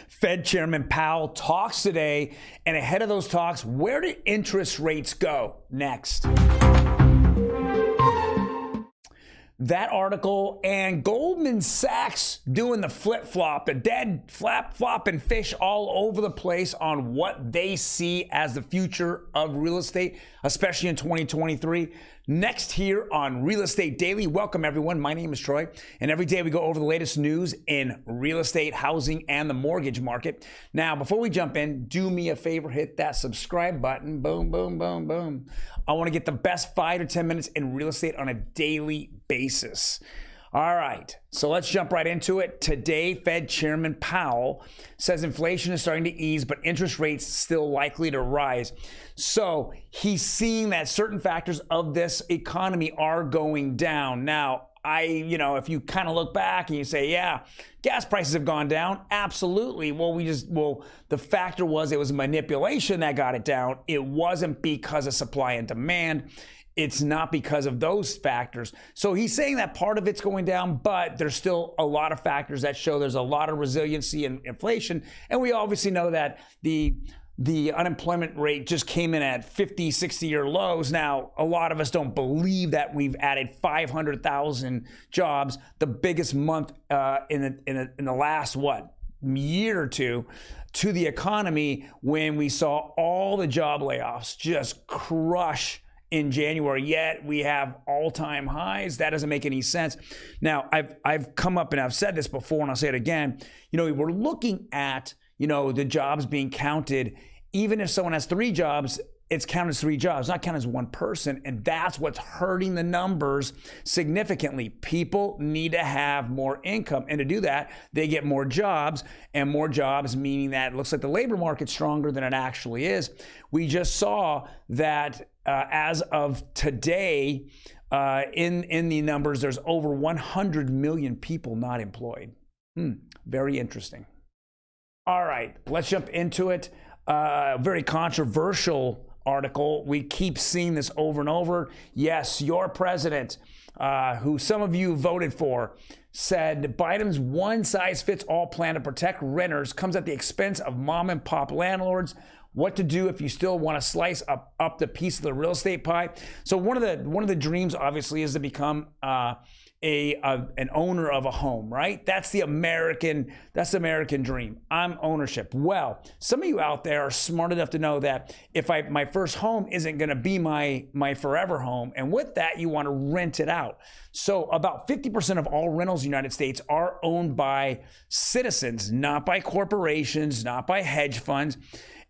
Fed Chairman Powell talks today, and ahead of those talks, where do interest rates go next? That article and Goldman Sachs doing the flip-flop, the dead flap-flopping fish all over the place on what they see as the future of real estate, especially in 2023. Next here on Real Estate Daily. Welcome everyone. My name is Troy, and every day we go over the latest news in real estate, housing, and the mortgage market. Now, before we jump in, do me a favor, hit that subscribe button. Boom, boom, boom, boom. I want to get the best 5 to 10 minutes in real estate on a daily basis. All right, so let's jump right into it. Today, Fed Chairman Powell says inflation is starting to ease, but interest rates still likely to rise. So he's seeing that certain factors of this economy are going down. Now, if you kind of look back and you say, yeah, gas prices have gone down. Absolutely. The factor was it was manipulation that got it down. It wasn't because of supply and demand. It's not because of those factors. So he's saying that part of it's going down, but there's still a lot of factors that show there's a lot of resiliency in inflation. And we obviously know that the unemployment rate just came in at 50, 60-year lows. Now, a lot of us don't believe that we've added 500,000 jobs, the biggest month in the last, year or two, to the economy when we saw all the job layoffs just crush in January, yet we have all-time highs. That doesn't make any sense. Now, I've come up and I've said this before, and I'll say it again. We're looking at, the jobs being counted. Even if someone has 3 jobs, it's counted as 3 jobs, not counted as one person. And that's what's hurting the numbers significantly. People need to have more income. And to do that, they get more jobs, and more jobs meaning that it looks like the labor market's stronger than it actually is. We just saw that as of today, in the numbers, there's over 100 million people not employed. Very interesting. All right, let's jump into it. Very controversial article. We keep seeing this over and over. Yes, your president, who some of you voted for, said Biden's one-size-fits-all plan to protect renters comes at the expense of mom-and-pop landlords. What to do if you still want to slice up the piece of the real estate pie. So one of the dreams, obviously, is to become an owner of a home, right? That's the American dream. I'm ownership. Well, some of you out there are smart enough to know that if my first home isn't going to be my forever home, and with that, you want to rent it out. So about 50% of all rentals in the United States are owned by citizens, not by corporations, not by hedge funds.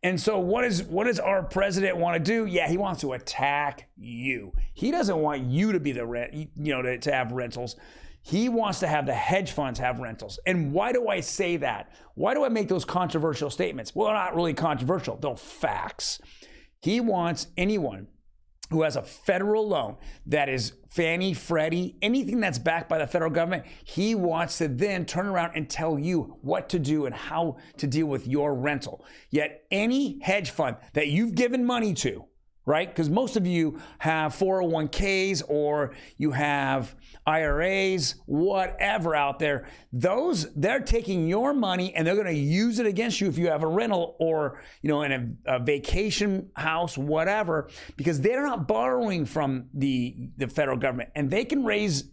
And so what does our president want to do? Yeah, he wants to attack you. He doesn't want you to be the to have rentals. He wants to have the hedge funds have rentals. And why do I say that? Why do I make those controversial statements? Well, they're not really controversial. They're facts. He wants anyone who has a federal loan that is Fannie, Freddie, anything that's backed by the federal government, he wants to then turn around and tell you what to do and how to deal with your rental. Yet any hedge fund that you've given money to, right? Because most of you have 401ks or you have IRAs, whatever out there. They're taking your money and they're going to use it against you if you have a rental or in a vacation house, whatever, because they're not borrowing from the federal government, and they can raise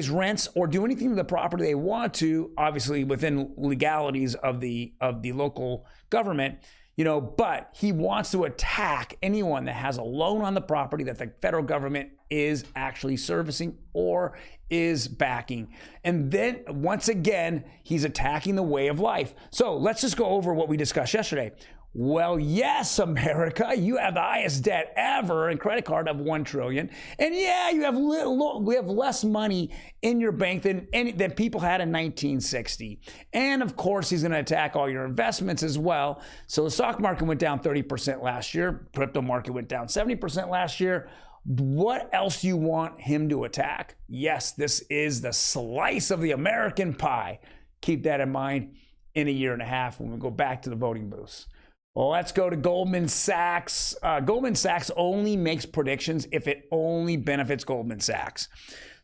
rents or do anything to the property they want to, obviously within legalities of the local government. But he wants to attack anyone that has a loan on the property that the federal government is actually servicing or is backing. And then once again, he's attacking the way of life. So let's just go over what we discussed yesterday. Well, yes, America, you have the highest debt ever in credit card of $1 trillion. And yeah, we have less money in your bank than people had in 1960. And of course, he's going to attack all your investments as well. So the stock market went down 30% last year. Crypto market went down 70% last year. What else do you want him to attack? Yes, this is the slice of the American pie. Keep that in mind in a year and a half when we go back to the voting booths. Well, let's go to Goldman Sachs. Goldman Sachs only makes predictions if it only benefits Goldman Sachs.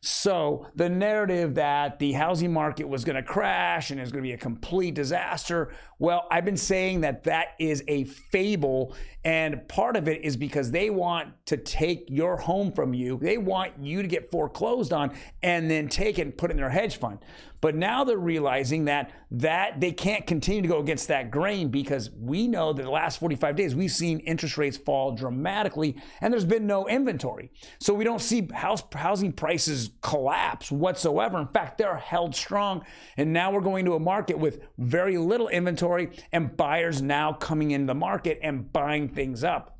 So the narrative that the housing market was going to crash and it was going to be a complete disaster, well, I've been saying that that is a fable, and part of it is because they want to take your home from you. They want you to get foreclosed on and then take it and put it in their hedge fund. But now they're realizing that they can't continue to go against that grain, because we know that the last 45 days we've seen interest rates fall dramatically and there's been no inventory. So we don't see housing prices collapse whatsoever. In fact, they're held strong. And now we're going to a market with very little inventory and buyers now coming into the market and buying things up.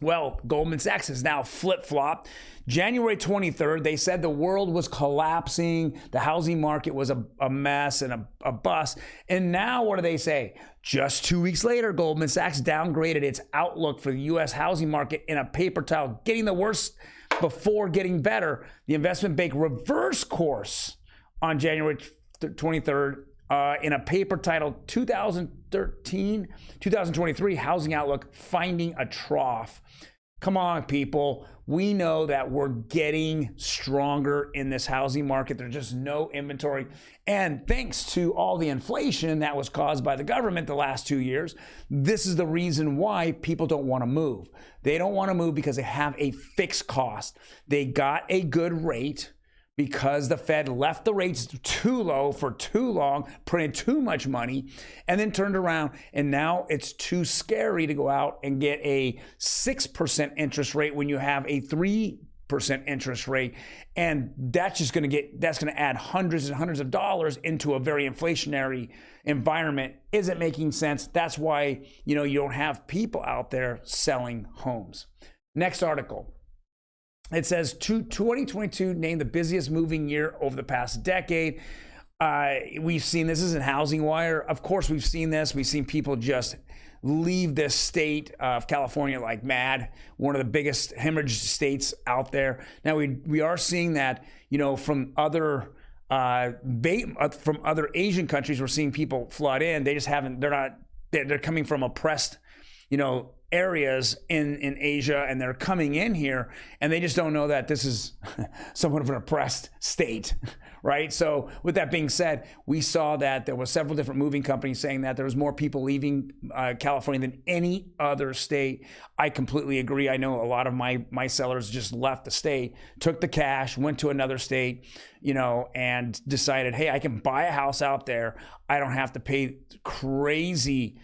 Well, Goldman Sachs has now flip-flopped. January 23rd, they said the world was collapsing, the housing market was a mess and a bust. And now what do they say? Just 2 weeks later, Goldman Sachs downgraded its outlook for the U.S. housing market in a paper trail, getting the worst before getting better. The investment bank reversed course on January 23rd in a paper titled 2023 Housing Outlook, Finding a Trough. Come on, people. We know that we're getting stronger in this housing market. There's just no inventory. And thanks to all the inflation that was caused by the government the last 2 years, this is the reason why people don't want to move. They don't want to move because they have a fixed cost. They got a good rate because the Fed left the rates too low for too long, printed too much money, and then turned around, and now it's too scary to go out and get a 6% interest rate when you have a 3% interest rate. And that's just going to add hundreds and hundreds of dollars into a very inflationary environment. Isn't making sense. That's why, you don't have people out there selling homes. Next article. It says 2022 named the busiest moving year over the past decade. We've seen this is in Housing Wire. Of course, we've seen this. We've seen people just leave this state of California like mad. One of the biggest hemorrhage states out there. Now we are seeing that, from other Asian countries. We're seeing people flood in. They just haven't. They're coming from oppressed, areas in Asia, and they're coming in here, and they just don't know that this is somewhat of an oppressed state, right? So with that being said, we saw that there were several different moving companies saying that there was more people leaving California than any other state. I completely agree. I know a lot of my sellers just left the state, took the cash, went to another state, and decided, hey, I can buy a house out there. I don't have to pay crazy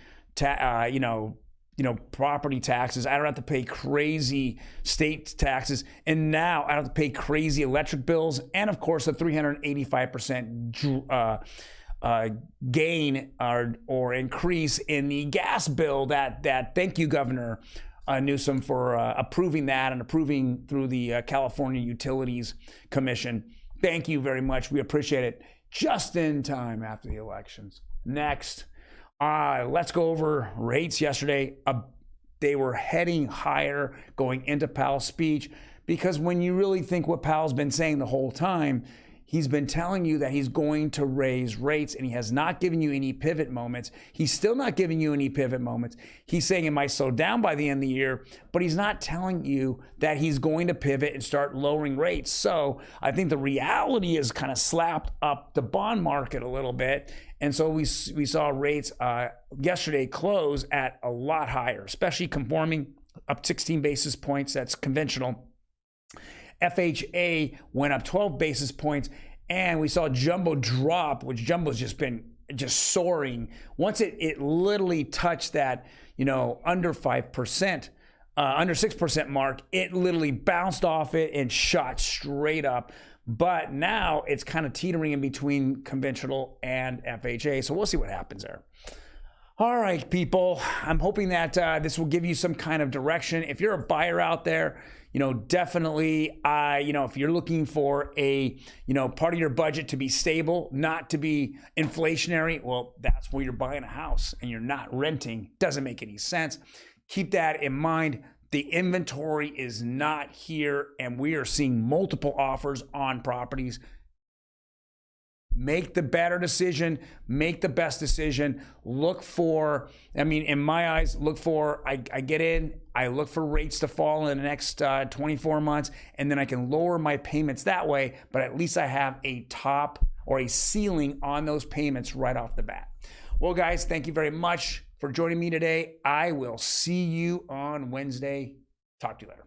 property taxes. I don't have to pay crazy state taxes. And now I don't have to pay crazy electric bills. And of course, the 385% gain or increase in the gas bill that thank you, Governor Newsom, for approving that and approving through the California Utilities Commission. Thank you very much. We appreciate it. Just in time after the elections. Next. Let's go over rates yesterday. They were heading higher going into Powell's speech, because when you really think what Powell's been saying the whole time, he's been telling you that he's going to raise rates, and he has not given you any pivot moments. He's still not giving you any pivot moments. He's saying it might slow down by the end of the year, but he's not telling you that he's going to pivot and start lowering rates. So I think the reality is kind of slapped up the bond market a little bit. And so we saw rates yesterday close at a lot higher, especially conforming up 16 basis points. That's conventional. FHA went up 12 basis points, and we saw jumbo drop, which jumbo's just been soaring. Once it literally touched that, under 5%, under 6% mark, it literally bounced off it and shot straight up. But now it's kind of teetering in between conventional and FHA. So we'll see what happens there. All right, people, I'm hoping that this will give you some kind of direction. If you're a buyer out there, definitely, if you're looking for a, part of your budget to be stable, not to be inflationary, well, that's where you're buying a house and you're not renting. Doesn't make any sense. Keep that in mind. The inventory is not here, and we are seeing multiple offers on properties. Make the better decision, make the best decision. Look for, I mean, in my eyes, look for, I get in, I look for rates to fall in the next 24 months, and then I can lower my payments that way, but at least I have a top or a ceiling on those payments right off the bat. Well, guys, thank you very much for joining me today. I will see you on Wednesday. Talk to you later.